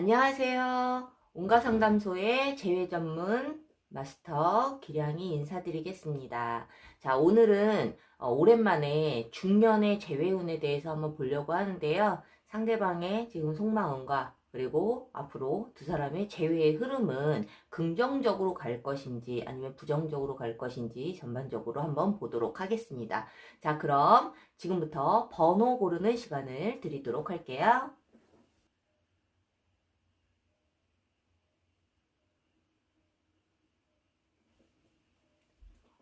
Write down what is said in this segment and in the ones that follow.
안녕하세요. 온가상담소의 재회 전문 마스터 기량이 인사드리겠습니다. 자, 오늘은 오랜만에 중년의 재회운에 대해서 한번 보려고 하는데요. 상대방의 지금 속마음과 그리고 앞으로 두 사람의 재회의 흐름은 긍정적으로 갈 것인지 아니면 부정적으로 갈 것인지 전반적으로 한번 보도록 하겠습니다. 자, 그럼 지금부터 번호 고르는 시간을 드리도록 할게요.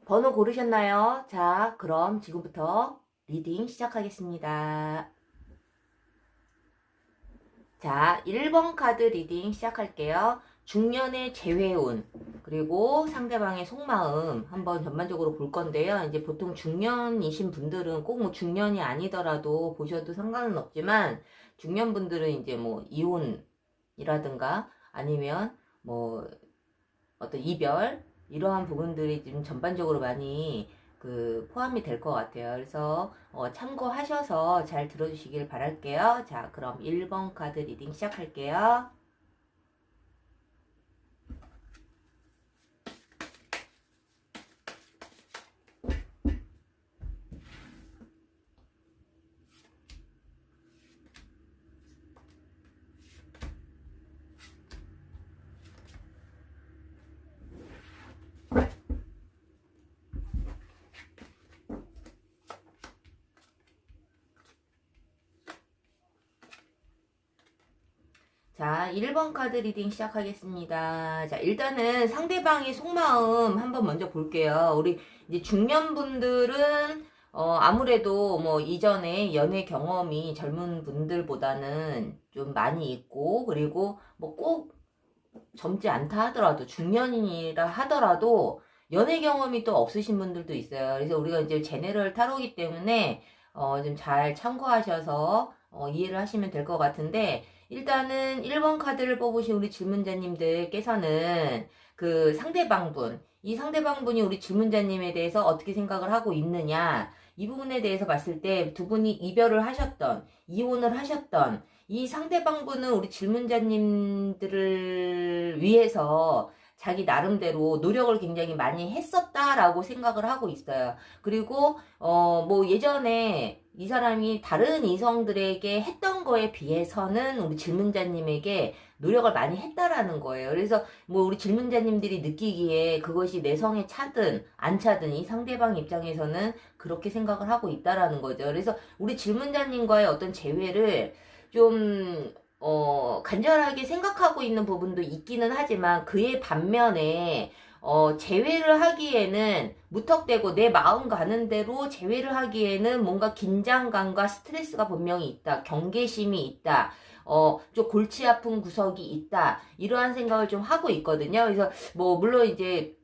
번호 고르셨나요? 자, 그럼 지금부터 리딩 시작하겠습니다. 자, 1번 카드 리딩 시작할게요. 중년의 재회운, 그리고 상대방의 속마음 한번 전반적으로 볼 건데요. 이제 보통 중년이신 분들은 꼭 뭐 중년이 아니더라도 보셔도 상관은 없지만, 중년분들은 이제 뭐 이혼이라든가 아니면 뭐 어떤 이별 이러한 부분들이 좀 전반적으로 많이 포함이 될 것 같아요. 그래서 참고하셔서 잘 들어주시길 바랄게요. 자, 그럼 1번 카드 리딩 시작할게요. 자, 1번 카드 리딩 시작하겠습니다. 자, 일단은 상대방의 속마음 한번 먼저 볼게요. 우리 이제 중년분들은 아무래도 뭐 이전에 연애 경험이 젊은 분들보다는 좀 많이 있고, 그리고 뭐 꼭 젊지 않다 하더라도, 중년이라 하더라도 연애 경험이 또 없으신 분들도 있어요. 그래서 우리가 이제 제네럴 타로이기 때문에 좀 잘 참고하셔서 이해를 하시면 될 것 같은데, 일단은 1번 카드를 뽑으신 우리 질문자님들께서는 그 상대방분, 이 상대방분이 우리 질문자님에 대해서 어떻게 생각을 하고 있느냐, 이 부분에 대해서 봤을 때 두 분이 이별을 하셨던, 이혼을 하셨던 이 상대방분은 우리 질문자님들을 위해서 자기 나름대로 노력을 굉장히 많이 했었다라고 생각을 하고 있어요. 그리고 뭐 예전에 이 사람이 다른 이성들에게 했던 거에 비해서는 우리 질문자님에게 노력을 많이 했다라는 거예요. 그래서 뭐 우리 질문자님들이 느끼기에 그것이 내성에 차든 안 차든 이 상대방 입장에서는 그렇게 생각을 하고 있다라는 거죠. 그래서 우리 질문자님과의 어떤 재회를 좀 간절하게 생각하고 있는 부분도 있기는 하지만, 그의 반면에 재회를 하기에는 무턱대고 내 마음 가는 대로 재회를 하기에는 뭔가 긴장감과 스트레스가 분명히 있다. 경계심이 있다. 좀 골치 아픈 구석이 있다. 이러한 생각을 좀 하고 있거든요. 그래서 뭐 물론 이제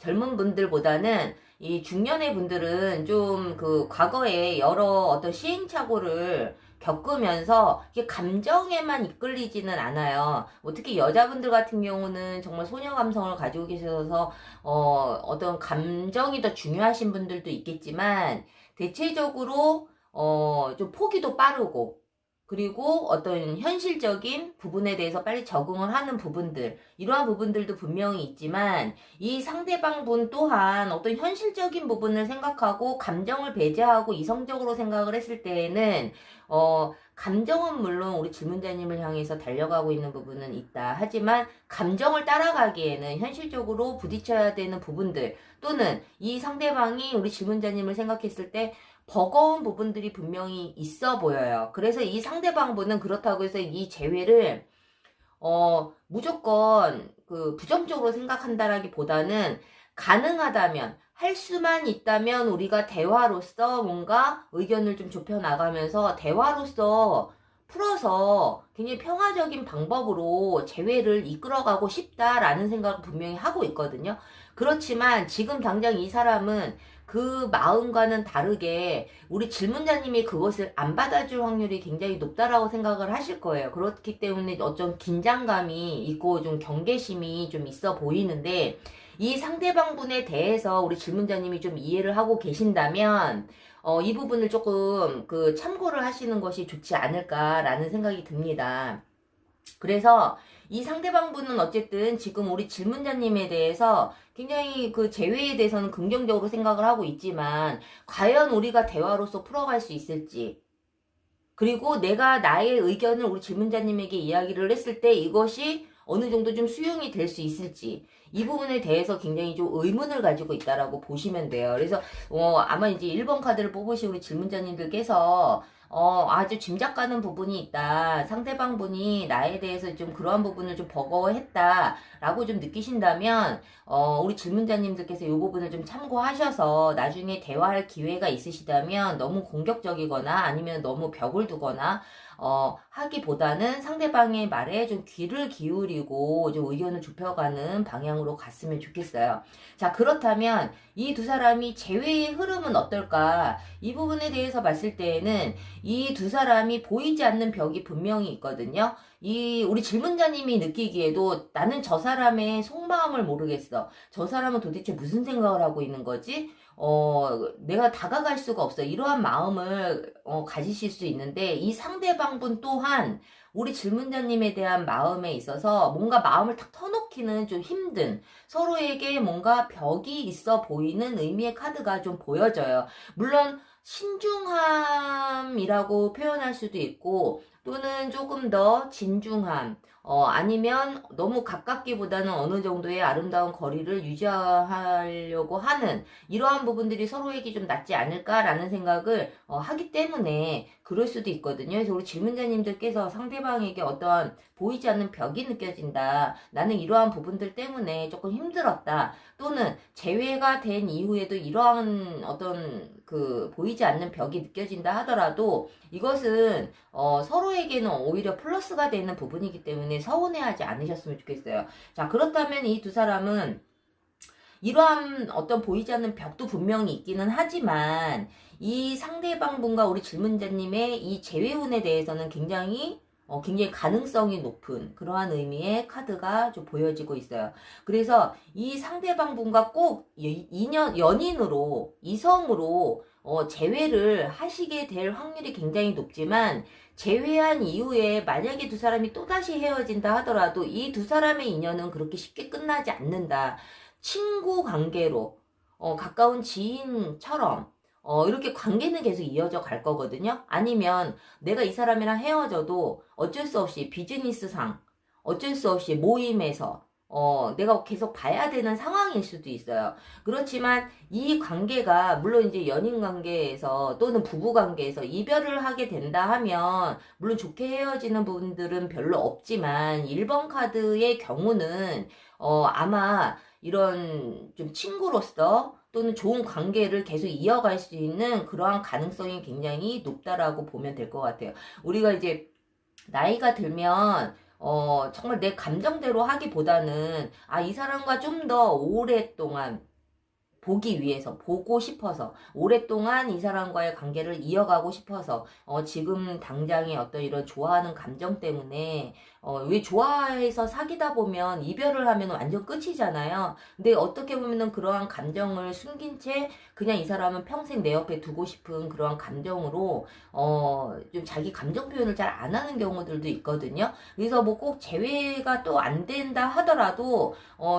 젊은 분들보다는 이 중년의 분들은 좀 과거에 여러 어떤 시행착오를 겪으면서 이게 감정에만 이끌리지는 않아요. 뭐 특히 여자분들 같은 경우는 정말 소녀 감성을 가지고 계셔서 어떤 감정이 더 중요하신 분들도 있겠지만, 대체적으로 좀 포기도 빠르고, 그리고 어떤 현실적인 부분에 대해서 빨리 적응을 하는 부분들, 이러한 부분들도 분명히 있지만, 이 상대방 분 또한 어떤 현실적인 부분을 생각하고 감정을 배제하고 이성적으로 생각을 했을 때에는 감정은 물론 우리 질문자님을 향해서 달려가고 있는 부분은 있다. 하지만 감정을 따라가기에는 현실적으로 부딪혀야 되는 부분들, 또는 이 상대방이 우리 질문자님을 생각했을 때 버거운 부분들이 분명히 있어 보여요. 그래서 이 상대방 분은 그렇다고 해서 이 재회를 무조건 부정적으로 생각한다라기보다는, 가능하다면, 할 수만 있다면 우리가 대화로서 뭔가 의견을 좀 좁혀나가면서 대화로서 풀어서 굉장히 평화적인 방법으로 재회를 이끌어가고 싶다라는 생각을 분명히 하고 있거든요. 그렇지만 지금 당장 이 사람은 그 마음과는 다르게 우리 질문자님이 그것을 안 받아줄 확률이 굉장히 높다라고 생각을 하실 거예요. 그렇기 때문에 어떤 긴장감이 있고 좀 경계심이 좀 있어 보이는데, 이 상대방분에 대해서 우리 질문자님이 좀 이해를 하고 계신다면 이 부분을 조금 참고를 하시는 것이 좋지 않을까라는 생각이 듭니다. 그래서 이 상대방분은 어쨌든 지금 우리 질문자님에 대해서 굉장히 그 재회에 대해서는 긍정적으로 생각을 하고 있지만 과연 우리가 대화로서 풀어갈 수 있을지, 그리고 내가 나의 의견을 우리 질문자님에게 이야기를 했을 때 이것이 어느 정도 좀 수용이 될 수 있을지, 이 부분에 대해서 굉장히 좀 의문을 가지고 있다라고 보시면 돼요. 그래서 아마 이제 1번 카드를 뽑으신 우리 질문자님들께서 아주 짐작 가는 부분이 있다. 상대방 분이 나에 대해서 좀 그러한 부분을 좀 버거워했다라고 좀 느끼신다면 우리 질문자님들께서 이 부분을 좀 참고하셔서 나중에 대화할 기회가 있으시다면 너무 공격적이거나 아니면 너무 벽을 두거나 하기보다는 상대방의 말에 좀 귀를 기울이고 좀 의견을 좁혀가는 방향으로 갔으면 좋겠어요. 자, 그렇다면 이 두 사람이 재회의 흐름은 어떨까? 이 부분에 대해서 봤을 때에는 이 두 사람이 보이지 않는 벽이 분명히 있거든요. 우리 질문자님이 느끼기에도 나는 저 사람의 속마음을 모르겠어. 저 사람은 도대체 무슨 생각을 하고 있는 거지? 내가 다가갈 수가 없어. 이러한 마음을 가지실 수 있는데 이 상대방분 또한 우리 질문자님에 대한 마음에 있어서 뭔가 마음을 탁 터놓기는 좀 힘든, 서로에게 뭔가 벽이 있어 보이는 의미의 카드가 좀 보여져요. 물론 신중함이라고 표현할 수도 있고 또는 조금 더 진중함, 아니면 너무 가깝기보다는 어느 정도의 아름다운 거리를 유지하려고 하는 이러한 부분들이 서로에게 좀 낫지 않을까라는 생각을 하기 때문에 그럴 수도 있거든요. 그래서 우리 질문자님들께서 상대방에게 어떠한 보이지 않는 벽이 느껴진다. 나는 이러한 부분들 때문에 조금 힘들었다. 또는 재회가 된 이후에도 이러한 어떤 그 보이지 않는 벽이 느껴진다 하더라도 이것은 서로에게는 오히려 플러스가 되는 부분이기 때문에 서운해하지 않으셨으면 좋겠어요. 자, 그렇다면 이 두 사람은 이러한 어떤 보이지 않는 벽도 분명히 있기는 하지만 이 상대방 분과 우리 질문자님의 이 재회운에 대해서는 굉장히 가능성이 높은 그러한 의미의 카드가 좀 보여지고 있어요. 그래서 이 상대방 분과 꼭 연인으로, 이성으로 재회를 하시게 될 확률이 굉장히 높지만 재회한 이후에 만약에 두 사람이 또다시 헤어진다 하더라도 이 두 사람의 인연은 그렇게 쉽게 끝나지 않는다. 친구 관계로, 가까운 지인처럼, 이렇게 관계는 계속 이어져 갈 거거든요. 아니면 내가 이 사람이랑 헤어져도 어쩔 수 없이 비즈니스상, 어쩔 수 없이 모임에서, 내가 계속 봐야 되는 상황일 수도 있어요. 그렇지만 이 관계가 물론 이제 연인 관계에서 또는 부부 관계에서 이별을 하게 된다 하면 물론 좋게 헤어지는 분들은 별로 없지만 1번 카드의 경우는 아마 이런 좀 친구로서 또는 좋은 관계를 계속 이어갈 수 있는 그러한 가능성이 굉장히 높다라고 보면 될 것 같아요. 우리가 이제 나이가 들면 정말 내 감정대로 하기보다는 이 사람과 좀 더 오랫동안 보기 위해서, 보고 싶어서, 오랫동안 이 사람과의 관계를 이어가고 싶어서, 지금 당장의 어떤 이런 좋아하는 감정 때문에, 왜 좋아해서 사귀다 보면 이별을 하면 완전 끝이잖아요. 근데 어떻게 보면은 그러한 감정을 숨긴 채 그냥 이 사람은 평생 내 옆에 두고 싶은 그러한 감정으로, 좀 자기 감정 표현을 잘 안 하는 경우들도 있거든요. 그래서 뭐 꼭 재회가 또 안 된다 하더라도,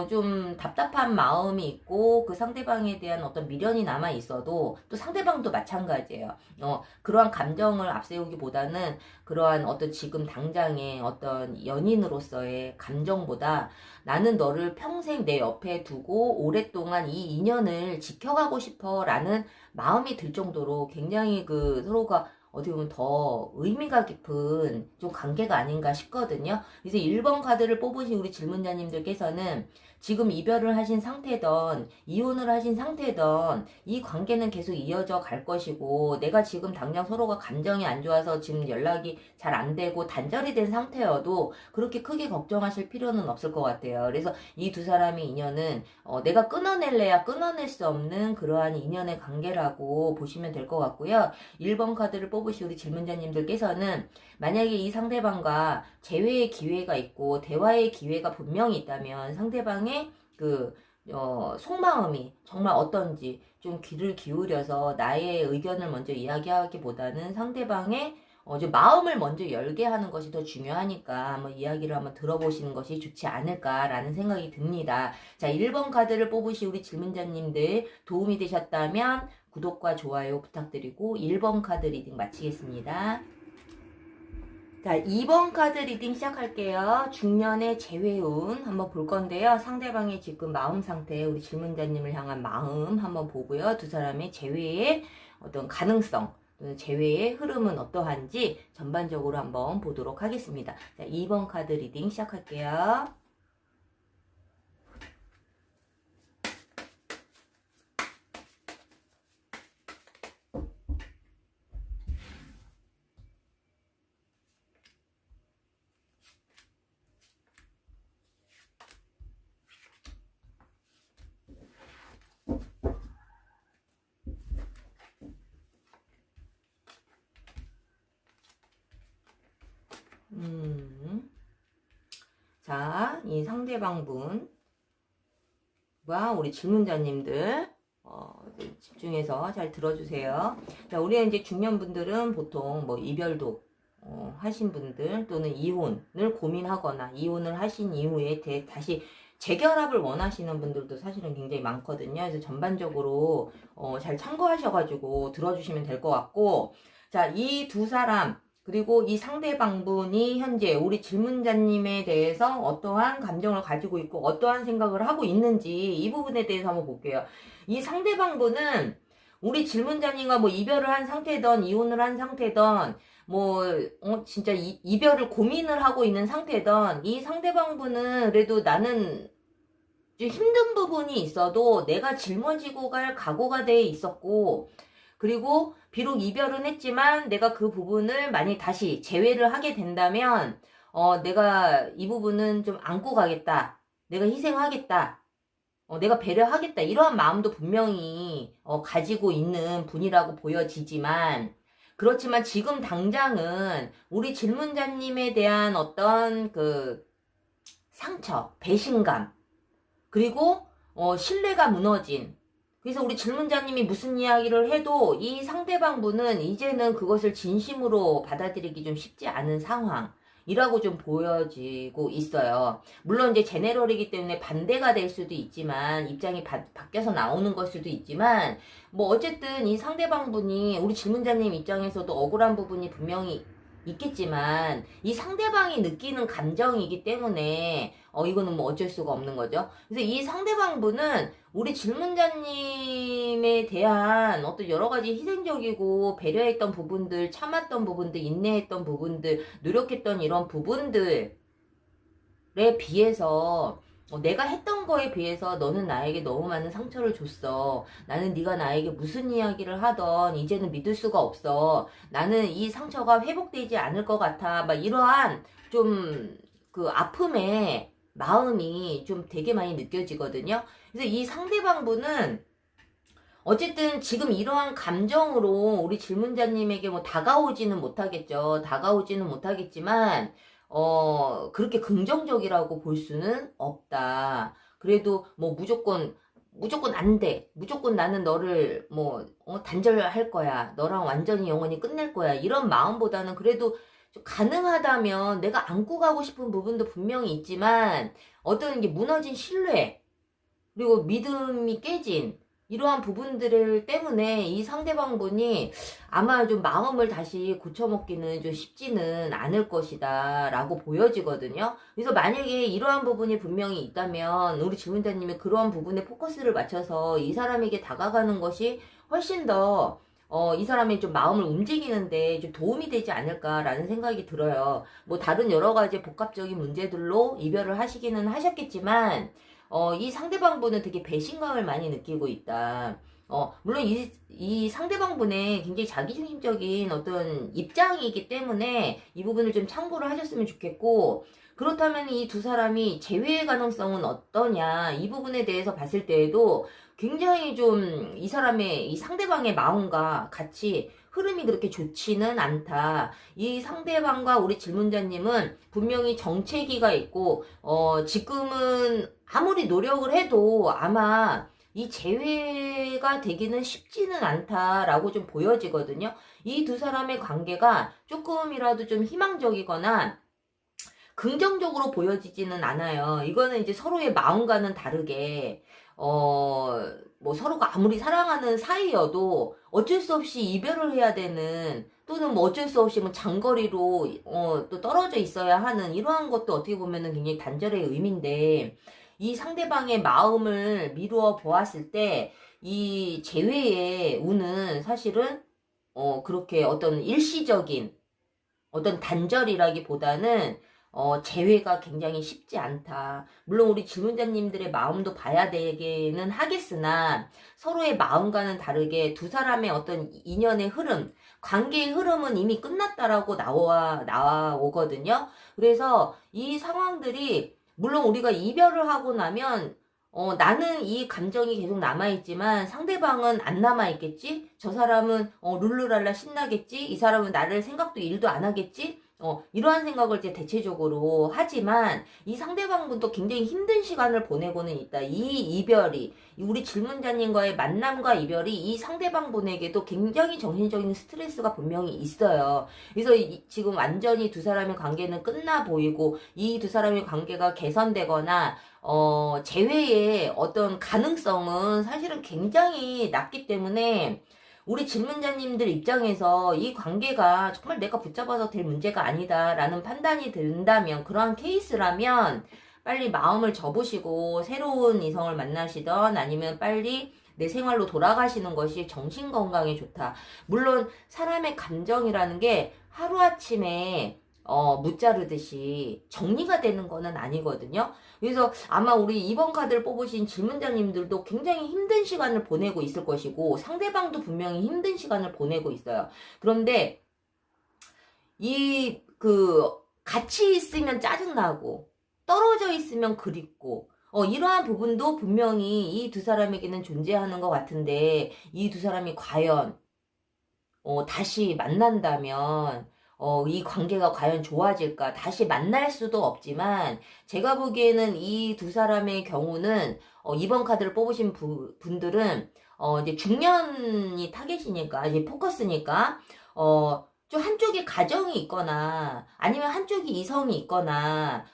좀 답답한 마음이 있고 그 상대방에 대한 어떤 미련이 남아 있어도 또 상대방도 마찬가지예요. 그러한 감정을 앞세우기보다는 그러한 어떤 지금 당장의 어떤 연인으로서의 감정보다 나는 너를 평생 내 옆에 두고 오랫동안 이 인연을 지켜가고 싶어라는 마음이 들 정도로 굉장히 그 서로가 어떻게 보면 더 의미가 깊은 좀 관계가 아닌가 싶거든요. 그래서 1번 카드를 뽑으신 우리 질문자님들께서는 지금 이별을 하신 상태던 이혼을 하신 상태던 이 관계는 계속 이어져 갈 것이고 내가 지금 당장 서로가 감정이 안 좋아서 지금 연락이 잘 안 되고 단절이 된 상태여도 그렇게 크게 걱정하실 필요는 없을 것 같아요. 그래서 이 두 사람의 인연은 내가 끊어낼래야 끊어낼 수 없는 그러한 인연의 관계라고 보시면 될 것 같고요. 1번 카드를 뽑으신 우리 질문자님들께서는 만약에 이 상대방과 재회의 기회가 있고 대화의 기회가 분명히 있다면 상대방의 속마음이 정말 어떤지 좀 귀를 기울여서 나의 의견을 먼저 이야기하기보다는 상대방의 좀 마음을 먼저 열게 하는 것이 더 중요하니까 한번 이야기를 한번 들어보시는 것이 좋지 않을까라는 생각이 듭니다. 자, 1번 카드를 뽑으신 우리 질문자님들 도움이 되셨다면 구독과 좋아요 부탁드리고 1번 카드 리딩 마치겠습니다. 자, 2번 카드 리딩 시작할게요. 중년의 재회운 한번 볼 건데요. 상대방의 지금 마음 상태, 우리 질문자님을 향한 마음 한번 보고요. 두 사람의 재회의 어떤 가능성, 재회의 흐름은 어떠한지 전반적으로 한번 보도록 하겠습니다. 자, 2번 카드 리딩 시작할게요. 자, 이 상대방분과 우리 질문자님들 집중해서 잘 들어주세요. 자, 우리 이제 중년분들은 보통 뭐 이별도 하신 분들 또는 이혼을 고민하거나 이혼을 하신 이후에 다시 재결합을 원하시는 분들도 사실은 굉장히 많거든요. 그래서 전반적으로 잘 참고하셔가지고 들어주시면 될 것 같고, 자, 이 두 사람 그리고 이 상대방분이 현재 우리 질문자님에 대해서 어떠한 감정을 가지고 있고 어떠한 생각을 하고 있는지 이 부분에 대해서 한번 볼게요. 이 상대방분은 우리 질문자님과 뭐 이별을 한 상태든 이혼을 한 상태든 뭐 진짜 이별을 고민을 하고 있는 상태든 이 상대방분은 그래도 나는 좀 힘든 부분이 있어도 내가 짊어지고 갈 각오가 돼 있었고, 그리고 비록 이별은 했지만 내가 그 부분을 만약 다시 재회를 하게 된다면 내가 이 부분은 좀 안고 가겠다. 내가 희생하겠다. 내가 배려하겠다. 이러한 마음도 분명히 가지고 있는 분이라고 보여지지만, 그렇지만 지금 당장은 우리 질문자님에 대한 어떤 그 상처, 배신감, 그리고 신뢰가 무너진, 그래서 우리 질문자님이 무슨 이야기를 해도 이 상대방분은 이제는 그것을 진심으로 받아들이기 좀 쉽지 않은 상황이라고 좀 보여지고 있어요. 물론 이제 제네럴이기 때문에 반대가 될 수도 있지만, 입장이 바뀌어서 나오는 걸 수도 있지만, 뭐 어쨌든 이 상대방분이 우리 질문자님 입장에서도 억울한 부분이 분명히 있겠지만 이 상대방이 느끼는 감정이기 때문에 이거는 뭐 어쩔 수가 없는 거죠. 그래서 이 상대방분은 우리 질문자님에 대한 어떤 여러 가지 희생적이고 배려했던 부분들, 참았던 부분들, 인내했던 부분들, 노력했던 이런 부분들에 비해서 내가 했던 거에 비해서 너는 나에게 너무 많은 상처를 줬어. 나는 네가 나에게 무슨 이야기를 하던 이제는 믿을 수가 없어. 나는 이 상처가 회복되지 않을 것 같아. 막 이러한 좀 그 아픔의 마음이 좀 되게 많이 느껴지거든요. 그래서 이 상대방분은 어쨌든 지금 이러한 감정으로 우리 질문자님에게 뭐 다가오지는 못하겠죠. 다가오지는 못하겠지만 그렇게 긍정적이라고 볼 수는 없다. 그래도 뭐 무조건 안 돼. 무조건 나는 너를 뭐 단절할 거야. 너랑 완전히 영원히 끝낼 거야. 이런 마음보다는 그래도 좀 가능하다면 내가 안고 가고 싶은 부분도 분명히 있지만 어떤 게 무너진 신뢰 그리고 믿음이 깨진 이러한 부분들 때문에 이 상대방분이 아마 좀 마음을 다시 고쳐먹기는 좀 쉽지는 않을 것이다 라고 보여지거든요. 그래서 만약에 이러한 부분이 분명히 있다면 우리 질문자님이 그러한 부분에 포커스를 맞춰서 이 사람에게 다가가는 것이 훨씬 더 이 사람의 좀 마음을 움직이는데 좀 도움이 되지 않을까라는 생각이 들어요. 뭐 다른 여러 가지 복합적인 문제들로 이별을 하시기는 하셨겠지만 이 상대방분은 되게 배신감을 많이 느끼고 있다. 물론 이 상대방분의 굉장히 자기중심적인 어떤 입장이기 때문에 이 부분을 좀 참고를 하셨으면 좋겠고, 그렇다면 이 두 사람이 재회의 가능성은 어떠냐, 이 부분에 대해서 봤을 때에도 굉장히 좀 이 상대방의 마음과 같이 흐름이 그렇게 좋지는 않다. 이 상대방과 우리 질문자님은 분명히 정체기가 있고, 지금은 아무리 노력을 해도 아마 이 재회가 되기는 쉽지는 않다라고 좀 보여지거든요. 이 두 사람의 관계가 조금이라도 좀 희망적이거나 긍정적으로 보여지지는 않아요. 이거는 이제 서로의 마음과는 다르게, 뭐 서로가 아무리 사랑하는 사이여도 어쩔 수 없이 이별을 해야 되는, 또는 뭐 어쩔 수 없이 뭐 장거리로, 또 떨어져 있어야 하는 이러한 것도 어떻게 보면은 굉장히 단절의 의미인데, 이 상대방의 마음을 미루어 보았을 때, 이 재회의 운은 사실은, 그렇게 어떤 일시적인, 어떤 단절이라기보다는 재회가 굉장히 쉽지 않다. 물론 우리 질문자님들의 마음도 봐야 되기는 하겠으나 서로의 마음과는 다르게 두 사람의 어떤 인연의 흐름, 관계의 흐름은 이미 끝났다라고 나오거든요. 그래서 이 상황들이 물론 우리가 이별을 하고 나면 나는 이 감정이 계속 남아있지만 상대방은 안 남아있겠지? 저 사람은 룰루랄라 신나겠지? 이 사람은 나를 생각도 일도 안 하겠지? 이러한 생각을 이제 대체적으로 하지만 이 상대방분도 굉장히 힘든 시간을 보내고는 있다. 이 이별이, 우리 질문자님과의 만남과 이별이 이 상대방분에게도 굉장히 정신적인 스트레스가 분명히 있어요. 그래서 지금 완전히 두 사람의 관계는 끝나 보이고 이 두 사람의 관계가 개선되거나 재회의 어떤 가능성은 사실은 굉장히 낮기 때문에 우리 질문자님들 입장에서 이 관계가 정말 내가 붙잡아서 될 문제가 아니다라는 판단이 든다면, 그러한 케이스라면 빨리 마음을 접으시고 새로운 이성을 만나시던 아니면 빨리 내 생활로 돌아가시는 것이 정신 건강에 좋다. 물론 사람의 감정이라는 게 하루아침에 무자르듯이 정리가 되는 거는 아니거든요. 그래서 아마 우리 이번 카드를 뽑으신 질문자님들도 굉장히 힘든 시간을 보내고 있을 것이고 상대방도 분명히 힘든 시간을 보내고 있어요. 그런데 같이 있으면 짜증나고 떨어져 있으면 그립고 이러한 부분도 분명히 이 두 사람에게는 존재하는 것 같은데, 이 두 사람이 과연 다시 만난다면 이 관계가 과연 좋아질까? 다시 만날 수도 없지만 제가 보기에는 이 두 사람의 경우는 이번 카드를 뽑으신 분들은 이제 중년이 타겟이니까, 이제 포커스니까 좀 한쪽에 가정이 있거나 아니면 한쪽이 이성이 있거나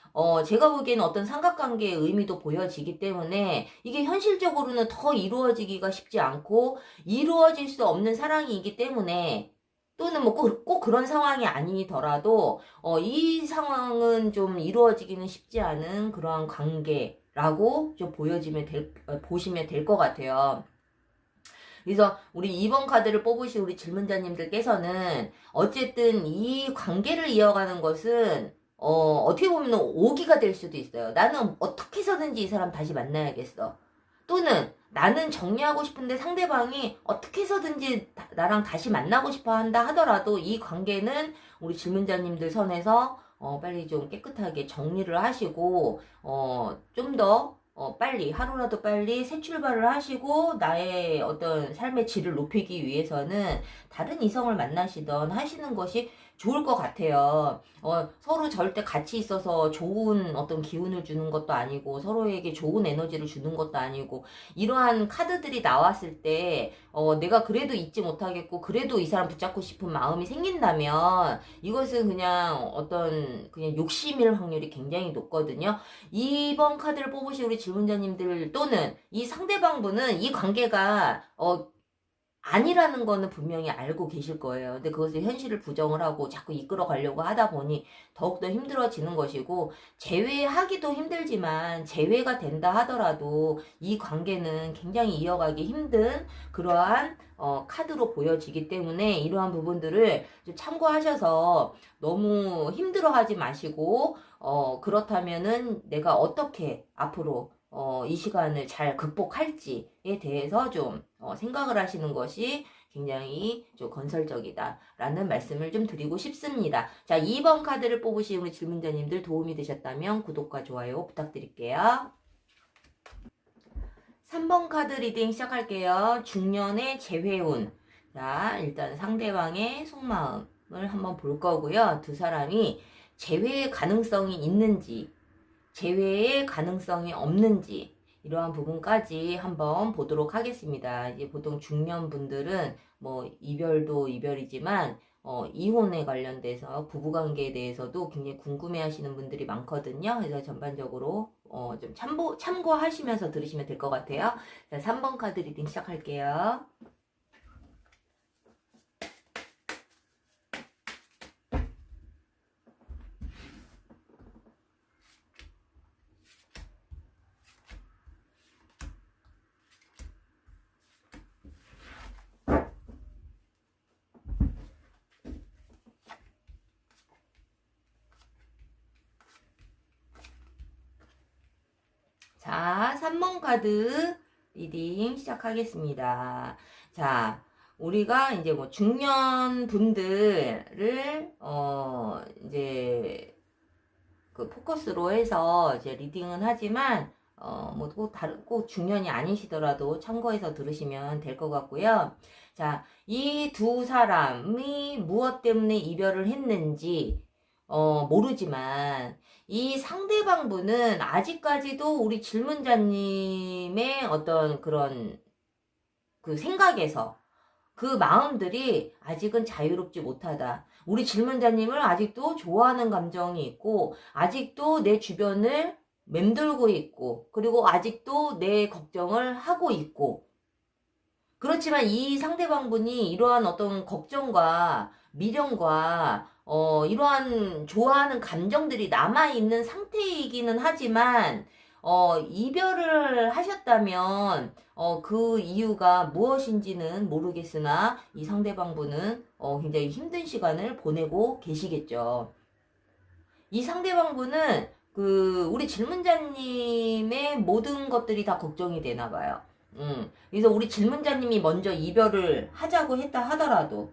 제가 보기에는 어떤 삼각관계의 의미도 보여지기 때문에 이게 현실적으로는 더 이루어지기가 쉽지 않고 이루어질 수 없는 사랑이기 때문에, 또는 뭐 꼭 그런 상황이 아니더라도 이 상황은 좀 이루어지기는 쉽지 않은 그러한 관계라고 좀 보시면 될 것 같아요. 그래서 우리 2번 카드를 뽑으신 우리 질문자님들께서는 어쨌든 이 관계를 이어가는 것은 어떻게 보면 오기가 될 수도 있어요. 나는 어떻게 해서든지 이 사람 다시 만나야겠어. 또는 나는 정리하고 싶은데 상대방이 어떻게 해서든지 나랑 다시 만나고 싶어 한다 하더라도 이 관계는 우리 질문자님들 선에서 빨리 좀 깨끗하게 정리를 하시고 좀 더 빨리, 하루라도 빨리 새 출발을 하시고 나의 어떤 삶의 질을 높이기 위해서는 다른 이성을 만나시던 하시는 것이 좋을 것 같아요. 서로 절대 같이 있어서 좋은 어떤 기운을 주는 것도 아니고 서로에게 좋은 에너지를 주는 것도 아니고, 이러한 카드들이 나왔을 때 내가 그래도 잊지 못하겠고 그래도 이 사람 붙잡고 싶은 마음이 생긴다면 이것은 그냥 욕심일 확률이 굉장히 높거든요. 2번 카드를 뽑으신 우리 질문자님들 또는 이 상대방분은 이 관계가 아니라는 거는 분명히 알고 계실 거예요. 근데 그것을 현실을 부정을 하고 자꾸 이끌어 가려고 하다 보니 더욱더 힘들어지는 것이고, 재회하기도 힘들지만 재회가 된다 하더라도 이 관계는 굉장히 이어가기 힘든 그러한 카드로 보여지기 때문에 이러한 부분들을 좀 참고하셔서 너무 힘들어하지 마시고 그렇다면은 내가 어떻게 앞으로 이 시간을 잘 극복할지에 대해서 좀 생각을 하시는 것이 굉장히 좀 건설적이다라는 말씀을 좀 드리고 싶습니다. 자, 2번 카드를 뽑으신 우리 질문자님들 도움이 되셨다면 구독과 좋아요 부탁드릴게요. 3번 카드 리딩 시작할게요. 중년의 재회운. 자, 일단 상대방의 속마음을 한번 볼 거고요. 두 사람이 재회의 가능성이 있는지, 재회의 가능성이 없는지, 이러한 부분까지 한번 보도록 하겠습니다. 이제 보통 중년 분들은 뭐 이별도 이별이지만 이혼에 관련돼서 부부관계에 대해서도 굉장히 궁금해하시는 분들이 많거든요. 그래서 전반적으로 좀 참고하시면서 들으시면 될 것 같아요. 자, 3번 카드 리딩 시작할게요. 자, 3번 카드 리딩 시작하겠습니다. 자, 우리가 이제 뭐 중년 분들을 이제 그 포커스로 해서 이제 리딩은 하지만 뭐 꼭 중년이 아니시더라도 참고해서 들으시면 될 것 같고요. 자, 이 두 사람이 무엇 때문에 이별을 했는지 모르지만 이 상대방분은 아직까지도 우리 질문자님의 어떤 그런 그 생각에서 그 마음들이 아직은 자유롭지 못하다. 우리 질문자님을 아직도 좋아하는 감정이 있고, 아직도 내 주변을 맴돌고 있고, 그리고 아직도 내 걱정을 하고 있고, 그렇지만 이 상대방분이 이러한 어떤 걱정과 미련과 이러한 좋아하는 감정들이 남아있는 상태이기는 하지만 이별을 하셨다면 그 이유가 무엇인지는 모르겠으나 이 상대방분은 굉장히 힘든 시간을 보내고 계시겠죠. 이 상대방분은 우리 질문자님의 모든 것들이 다 걱정이 되나 봐요. 그래서 우리 질문자님이 먼저 이별을 하자고 했다 하더라도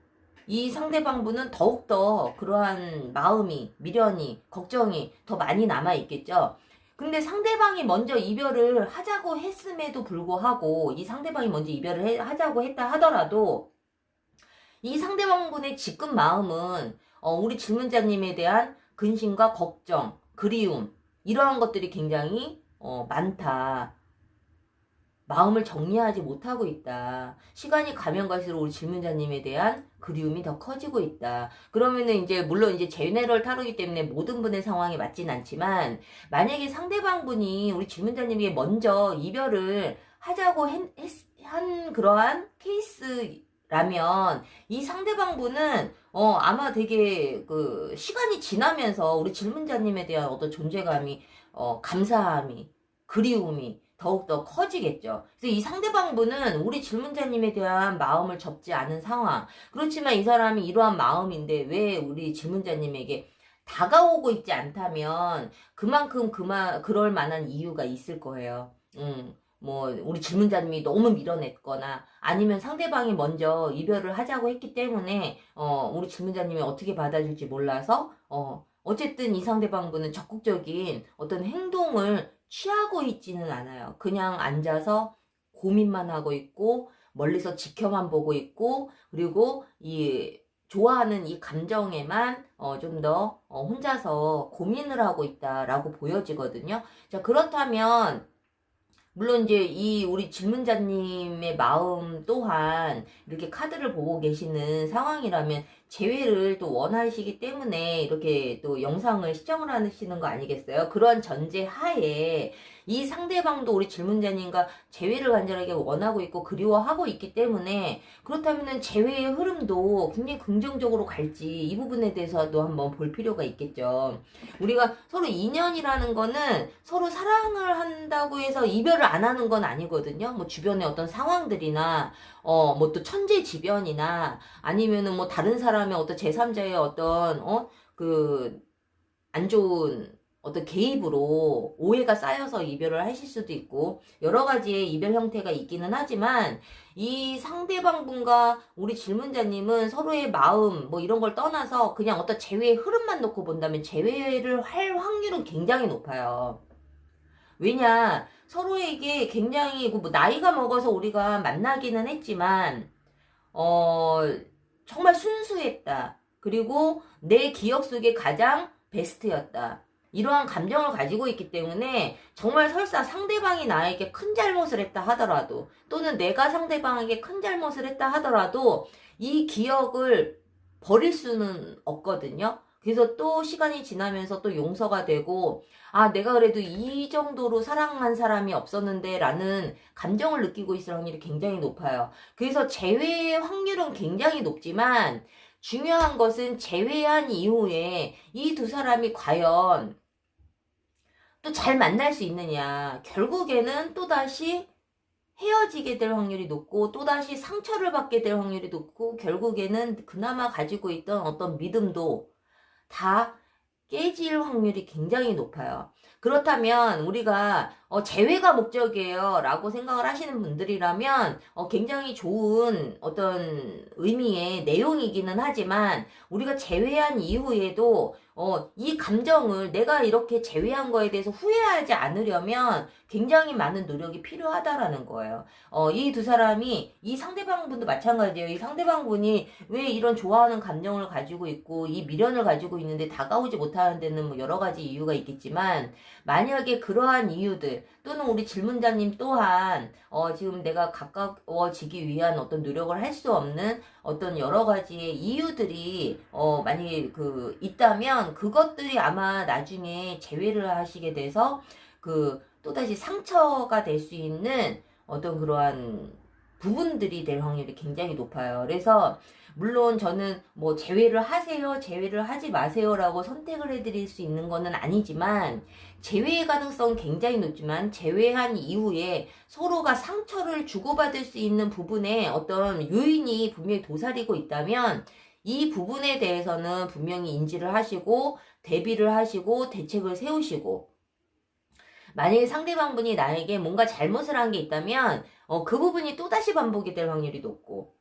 이 상대방분은 더욱더 그러한 마음이, 미련이, 걱정이 더 많이 남아있겠죠. 근데 상대방이 먼저 이별을 하자고 했음에도 불구하고 이 상대방이 먼저 이별을 하자고 했다 하더라도 이 상대방분의 지금 마음은 우리 질문자님에 대한 근심과 걱정, 그리움 이러한 것들이 굉장히 많다. 마음을 정리하지 못하고 있다. 시간이 가면 갈수록 우리 질문자님에 대한 그리움이 더 커지고 있다. 그러면은 이제 물론 이제 제네럴 타로이기 때문에 모든 분의 상황이 맞진 않지만 만약에 상대방분이 우리 질문자님에게 먼저 이별을 하자고 한 그러한 케이스라면 이 상대방분은 아마 되게 그 시간이 지나면서 우리 질문자님에 대한 어떤 존재감이 감사함이 그리움이 더욱더 커지겠죠. 그래서 이 상대방분은 우리 질문자님에 대한 마음을 접지 않은 상황. 그렇지만 이 사람이 이러한 마음인데 왜 우리 질문자님에게 다가오고 있지 않다면 그만큼 그럴 만한 이유가 있을 거예요. 뭐 우리 질문자님이 너무 밀어냈거나 아니면 상대방이 먼저 이별을 하자고 했기 때문에 우리 질문자님이 어떻게 받아줄지 몰라서 어쨌든 이 상대방분은 적극적인 어떤 행동을 취하고 있지는 않아요. 그냥 앉아서 고민만 하고 있고 멀리서 지켜만 보고 있고 그리고 이 좋아하는 이 감정에만 좀 더 혼자서 고민을 하고 있다라고 보여지거든요. 자, 그렇다면 물론 이제 이 우리 질문자님의 마음 또한 이렇게 카드를 보고 계시는 상황이라면 재회를 또 원하시기 때문에 이렇게 또 영상을 시청을 하시는 거 아니겠어요? 그런 전제 하에 이 상대방도 우리 질문자님과 재회를 간절하게 원하고 있고 그리워하고 있기 때문에 그렇다면은 재회의 흐름도 굉장히 긍정적으로 갈지 이 부분에 대해서도 한번 볼 필요가 있겠죠. 우리가 서로 인연이라는 거는 서로 사랑을 한다고 해서 이별을 안 하는 건 아니거든요. 뭐 주변의 어떤 상황들이나 뭐 또 천재지변이나 아니면은 뭐 다른 사람의 어떤 제3자의 어떤 그 안 좋은 어떤 개입으로 오해가 쌓여서 이별을 하실 수도 있고 여러 가지의 이별 형태가 있기는 하지만 이 상대방분과 우리 질문자님은 서로의 마음 뭐 이런 걸 떠나서 그냥 어떤 재회의 흐름만 놓고 본다면 재회를 할 확률은 굉장히 높아요. 왜냐 서로에게 굉장히 뭐 나이가 먹어서 우리가 만나기는 했지만 정말 순수했다. 그리고 내 기억 속에 가장 베스트였다. 이러한 감정을 가지고 있기 때문에 정말 설사 상대방이 나에게 큰 잘못을 했다 하더라도 또는 내가 상대방에게 큰 잘못을 했다 하더라도 이 기억을 버릴 수는 없거든요. 그래서 또 시간이 지나면서 또 용서가 되고 아 내가 그래도 이 정도로 사랑한 사람이 없었는데 라는 감정을 느끼고 있을 확률이 굉장히 높아요. 그래서 재회의 확률은 굉장히 높지만 중요한 것은 재회한 이후에 이 두 사람이 과연 또 잘 만날 수 있느냐. 결국에는 또다시 헤어지게 될 확률이 높고 또다시 상처를 받게 될 확률이 높고 결국에는 그나마 가지고 있던 어떤 믿음도 다 깨질 확률이 굉장히 높아요. 그렇다면 우리가 재회가 목적이에요 라고 생각을 하시는 분들이라면 굉장히 좋은 어떤 의미의 내용이기는 하지만 우리가 재회한 이후에도 이 감정을 내가 이렇게 재회한 거에 대해서 후회하지 않으려면 굉장히 많은 노력이 필요하다라는 거예요. 이 두 사람이 이 상대방 분도 마찬가지예요. 이 상대방 분이 왜 이런 좋아하는 감정을 가지고 있고 이 미련을 가지고 있는데 다가오지 못하는 데는 뭐 여러 가지 이유가 있겠지만 만약에 그러한 이유들 또는 우리 질문자님 또한 지금 내가 가까워지기 위한 어떤 노력을 할 수 없는 어떤 여러 가지의 이유들이 만약에 있다면 그것들이 아마 나중에 재회를 하시게 돼서 또다시 상처가 될 수 있는 어떤 그러한 부분들이 될 확률이 굉장히 높아요. 그래서 물론 저는 뭐 재회를 하세요, 재회를 하지 마세요라고 선택을 해드릴 수 있는 거는 아니지만 재회의 가능성은 굉장히 높지만 재회한 이후에 서로가 상처를 주고받을 수 있는 부분에 어떤 요인이 분명히 도사리고 있다면 이 부분에 대해서는 분명히 인지를 하시고 대비를 하시고 대책을 세우시고 만약에 상대방분이 나에게 뭔가 잘못을 한 게 있다면 그 부분이 또다시 반복이 될 확률이 높고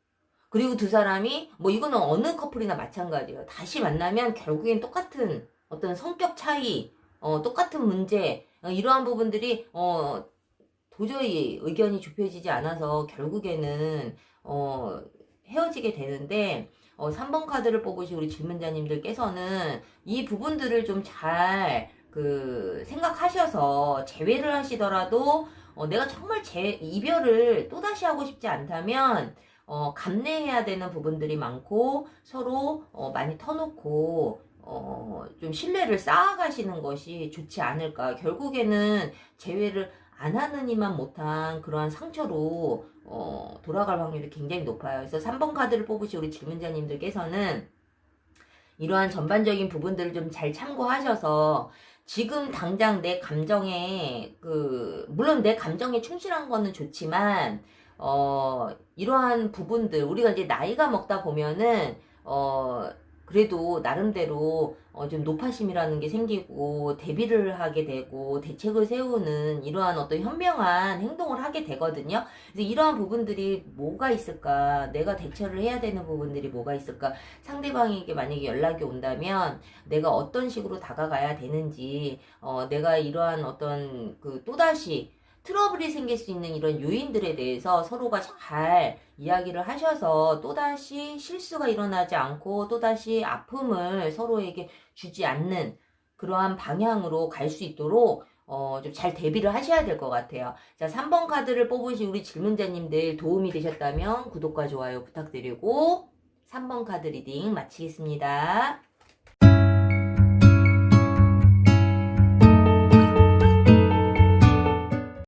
그리고 두 사람이 뭐 이거는 어느 커플이나 마찬가지예요. 다시 만나면 결국엔 똑같은 어떤 성격 차이, 똑같은 문제 이러한 부분들이 도저히 의견이 좁혀지지 않아서 결국에는 헤어지게 되는데 3번 카드를 뽑으신 우리 질문자님들께서는 이 부분들을 좀 잘 생각하셔서 재회를 하시더라도 내가 정말 이별을 또다시 하고 싶지 않다면 감내해야 되는 부분들이 많고 서로 많이 터놓고 좀 신뢰를 쌓아가시는 것이 좋지 않을까. 결국에는 재회를 안 하느니만 못한 그러한 상처로 돌아갈 확률이 굉장히 높아요. 그래서 3번 카드를 뽑으신 우리 질문자님들께서는 이러한 전반적인 부분들을 좀 잘 참고하셔서 지금 당장 내 감정에 물론 내 감정에 충실한 거는 좋지만 이러한 부분들 우리가 이제 나이가 먹다 보면은 그래도 나름대로 좀 노파심이라는 게 생기고 대비를 하게 되고 대책을 세우는 이러한 어떤 현명한 행동을 하게 되거든요. 그래서 이러한 부분들이 뭐가 있을까? 내가 대처를 해야 되는 부분들이 뭐가 있을까? 상대방에게 만약에 연락이 온다면 내가 어떤 식으로 다가가야 되는지 내가 이러한 어떤 또다시 트러블이 생길 수 있는 이런 요인들에 대해서 서로가 잘 이야기를 하셔서 또다시 실수가 일어나지 않고 또다시 아픔을 서로에게 주지 않는 그러한 방향으로 갈 수 있도록 좀 잘 대비를 하셔야 될 것 같아요. 자, 3번 카드를 뽑으신 우리 질문자님들 도움이 되셨다면 구독과 좋아요 부탁드리고 3번 카드 리딩 마치겠습니다.